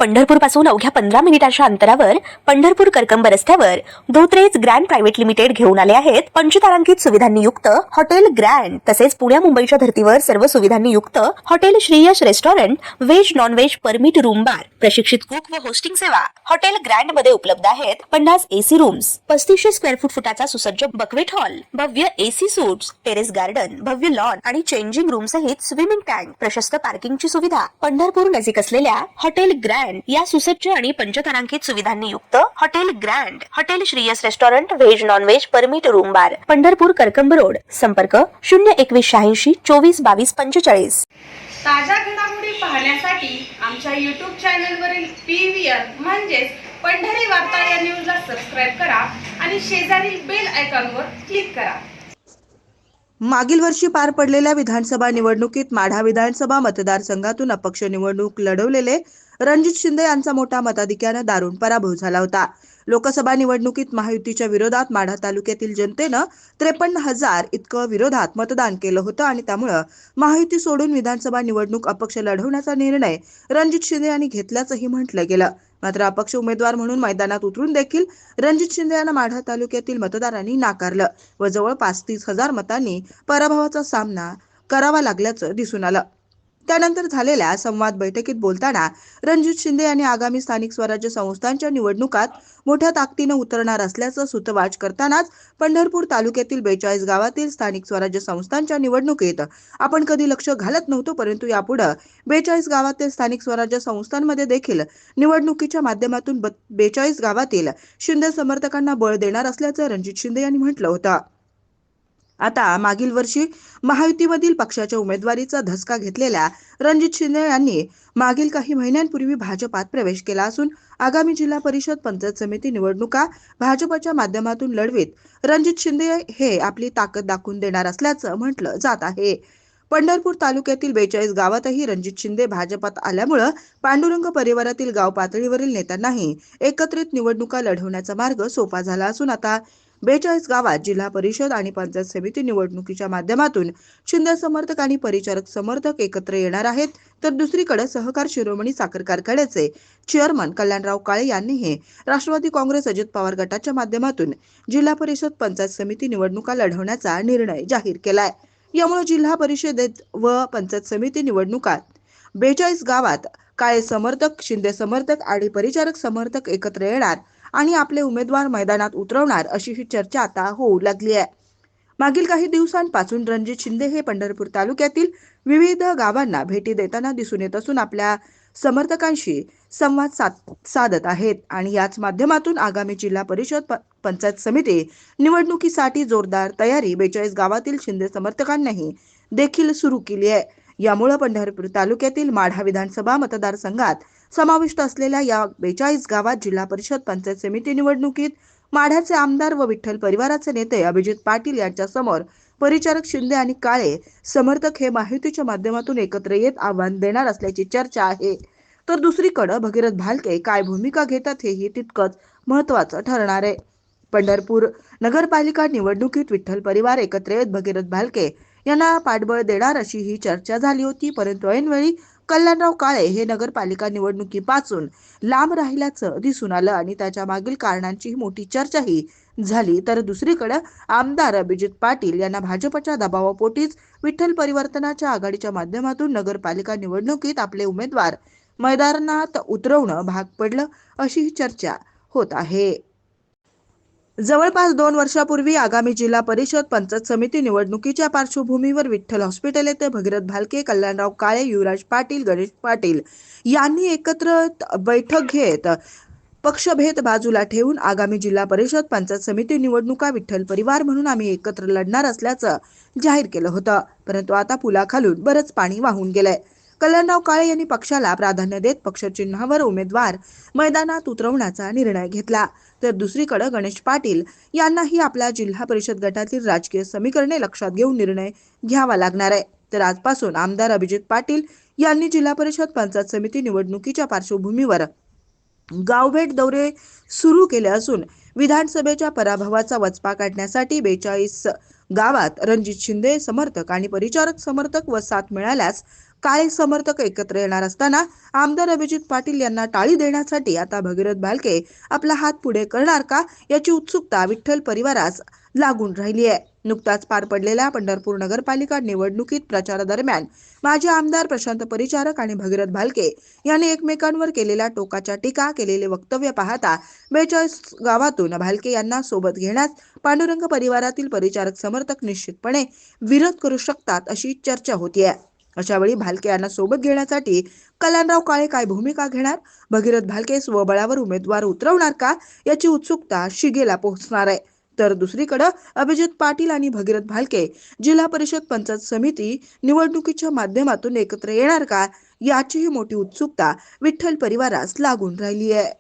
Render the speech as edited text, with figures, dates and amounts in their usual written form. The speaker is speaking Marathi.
पंढरपूर पासून अवघ्या 15 मिनिटांच्या अंतरावर पंढरपूर करकंब रस्त्यावर धोत्रेज ग्रँड प्रायव्हेट लिमिटेड घेऊन आले आहेत पंचतारांकित सुविधांनी युक्त हॉटेल ग्रँड। तसेच पुण्या मुंबईच्या धर्तीवर सर्व सुविधांनी युक्त hotel Shriyash restaurant, veg non veg permit room bar, प्रशिक्षित कुक व होस्टिंग सेवा हॉटेल ग्रँड मध्ये उपलब्ध आहेत। 50 एसी रूम्स, 3500 स्क्वेअर फुटाचा सुसज्ज बकवेट हॉल, भव्य एसी सूट्स, टेरेस गार्डन, भव्य लॉन आणि चेंजिंग रूम सहित स्विमिंग टँक, प्रशस्त पार्किंगची सुविधा। पंढरपूर नजीक असलेल्या हॉटेल ग्रँड या सुसज्ज आणि पंचतारांकित सुविधांनी युक्त hotel grand, hotel Shriyas restaurant, veg non veg permit room बार, पंढरपूर करकंब रोड। संपर्क 02186 24 22 45। ताज्या घडामोडी पाहण्यासाठी आमच्या YouTube चॅनलवरील PVR म्हणजेच पंढरी वार्ता या न्यूजला सबस्क्राइब करा आणि शेजारील बेल आयकॉनवर क्लिक करा। मागील वर्षी पार पडलेल्या विधानसभा निवडणुकीत माढा विधानसभा मतदारसंघातून अपक्ष निवडणूक लढवलेले रणजित शिंदे यांचा मोठ्या मताधिक्याने दारुण पराभव झाला होता। लोकसभा निवडणुकीत महायुतीच्या विरोधात माढा तालुक्यातील जनतेनं 53,000 इतकं विरोधात मतदान केलं होतं आणि त्यामुळे महायुती सोडून विधानसभा निवडणूक अपक्ष लढवण्याचा निर्णय रणजित शिंदे यांनी घेतल्याचंही म्हटलं गेलं। मात्र अपक्ष उमेदवार म्हणून मैदानात उतरून देखील रणजित शिंदे यांना माढा तालुक्यातील मतदारांनी नाकारलं व जवळपास 30,000 मतांनी पराभवाचा सामना करावा लागल्याचं दिसून आलं। त्यानंतर झालेल्या संवाद बैठकीत बोलताना रणजित शिंदे यांनी आगामी स्थानिक स्वराज्य संस्थांच्या निवडणुकात मोठ्या ताकदीने उतरणार असल्याचं सूतवाच करतानाच पंढरपूर तालुक्यातील 42 गावातील स्थानिक स्वराज्य संस्थांच्या निवडणुकीत आपण कधी लक्ष घालत नव्हतो, परंतु यापुढे 42 गावातील स्थानिक स्वराज्य संस्थांमध्ये देखील निवडणुकीच्या माध्यमातून 42 गावातील शिंदे समर्थकांना बळ देणार असल्याचं रणजित शिंदे यांनी म्हटलं होतं। आता मागील वर्षी महायुतीमधील पक्षाच्या उमेदवारीचा धसका घेतलेल्या रणजित शिंदे यांनी मागील काही महिन्यांपूर्वी भाजपात प्रवेश केला असून आगामी जिल्हा परिषद, पंचायत समिती निवडणुका भाजपच्या माध्यमातून लढवीत रणजित शिंदे हे आपली ताकद दाखवून देणार असल्याचं म्हटलं जात आहे। पंढरपूर तालुक्यातील 42 गावातही रणजित शिंदे भाजपात आल्यामुळे पांडुरंग परिवारातील गाव पातळीवरील नेत्यांनाही एकत्रित निवडणुका लढवण्याचा मार्ग सोपा झाला असून आता 42 गावात जिल्हा परिषद आणि पंचायत समिती निवडणुकीच्या माध्यमातून शिंदे समर्थक आणि परिचारक समर्थक एकत्र येणार आहेत। तर दुसरीकडे सहकार शिरोमणी साखर कारखान्याचे चेअरमन कल्याणराव काळे यांनीही राष्ट्रवादी काँग्रेस अजित पवार गटाच्या माध्यमातून जिल्हा परिषद, पंचायत समिती निवडणुका लढवण्याचा निर्णय जाहीर केलाय। यामुळे जिल्हा परिषदेत व पंचायत समिती निवडणुकात 42 गावात काळे समर्थक, शिंदे समर्थक आणि परिचारक समर्थक एकत्र येणार आणि आपले उमेदवार मैदानात उतरवणार अशी ही चर्चा आता होऊ लागली आहे। मागील काही दिवसांपासून रणजित शिंदे हे पंढरपूर तालुक्यातील विविध गावांना भेटी देताना दिसून येत असून आपल्या समर्थकांशी संवाद साधत आहेत आणि याच माध्यमातून आगामी जिल्हा परिषद, पंचायत समिती निवडणुकीसाठी जोरदार तयारी 42 गावातील शिंदे समर्थकांनाही देखील सुरू केली आहे। यामुळे पंढरपूर तालुक्यातील माढा विधानसभा मतदारसंघात समाविष्ट असलेल्या या 42 गावात जिल्हा परिषद, पंचायत समिती निवडणुकीत माढ्याचे आमदार व विठ्ठल परिवाराचे नेते अभिजित पाटील यांच्या समोर परिचारक शिंदे आणि काळे समर्थक हे महायुतीच्या माध्यमातून एकत्र येत आव्हान देणार असल्याची चर्चा आहे। तर दुसरीकडे भगीरथ भालके काय भूमिका घेतात हेही तितकंच महत्त्वाचं ठरणार आहे। पंढरपूर नगरपालिका निवडणुकीत विठ्ठल परिवार एकत्र येत भगीरथ भालके यांना पाठबळ देणार अशी ही चर्चा झाली होती, परंतु ऐनवेळी कल्याणराव काळे हे नगरपालिका निवडणुकीपासून लांब राहिल्याचं दिसून आलं आणि त्याच्या मागील कारणांची मोठी चर्चाही झाली। तर दुसरीकडे आमदार अभिजित पाटील यांना भाजपच्या दबावापोटीच विठ्ठल परिवर्तनाच्या आघाडीच्या माध्यमातून नगरपालिका निवडणुकीत आपले उमेदवार मैदानात उतरवणं भाग पडलं अशी ही चर्चा होत आहे। जवळपास 2 वर्षापूर्वी आगामी जिल्हा परिषद, पंचायत समिती निवडणुकीच्या पार्श्वभूमीवर विठ्ठल हॉस्पिटल येथे भगीरथ भालके, कल्याणराव काळे, युवराज पाटील, गणेश पाटील यांनी एकत्र बैठक घेत पक्षभेद बाजूला ठेवून आगामी जिल्हा परिषद, पंचायत समिती निवडणुका विठ्ठल परिवार म्हणून आम्ही एकत्र लढणार असल्याचं जाहीर केलं होतं, परंतु आता पुलाखालून बरंच पाणी वाहून गेलंय। कल्याणराव काळे यांनी पक्षाला प्राधान्य देत पक्षचिन्हावर उमेदवार मैदानात उतरवण्याचा निर्णय घेतला। तर दुसरीकडे गणेश पाटील यांनाही आपल्या जिल्हा परिषद गटातील राजकीय समीकरणे लक्षात घेऊन निर्णय घ्यावा लागणार आहे। तर आजपासून आमदार अभिजित पाटील यांनी जिल्हा परिषद, पंचायत समिती निवडणुकीच्या पार्श्वभूमीवर गावभेट दौरे सुरू केले असून विधानसभेच्या पराभवाचा वचपा काढण्यासाठी 42 गावात रणजित शिंदे समर्थक आणि परिचारक समर्थक व साथ मिळाल्यास काळे समर्थक एकत्र येणार असताना आमदार अभिजित पाटील यांना टाळी देण्यासाठी आता भगीरथ भालके आपला हात पुढे करणार का, याची उत्सुकता विठ्ठल परिवारास लागून राहिली आहे. नुकताच पार पडलेल्या पंढरपूर नगरपालिका निवडणुकीत प्रचारादरम्यान माजी आमदार प्रशांत परिचारक आणि भगीरथ भालके यांनी एकमेकांवर केलेल्या टोकाच्या टीका केलेले वक्तव्य पाहता 42 गावातून भालके यांना सोबत घेण्यास पांडुरंग परिवारातील परिचारक समर्थक निश्चितपणे विरोध करू शकतात अशी चर्चा होतीये. अशा वेळी भालके यांना सोबत घेण्यासाठी कल्याणराव काळे काय भूमिका घेणार, भगीरथ भालके स्वबळावर उमेदवार उतरवणार का, याची उत्सुकता शिगेला पोहोचणार आहे. तर दुसरीकडे अभिजित पाटील आणि भगीरथ भालके जिल्हा परिषद पंचायत समिती निवडणुकीच्या माध्यमातून एकत्र येणार का, याचीही मोठी उत्सुकता विठ्ठल परिवारास लागून राहिली आहे.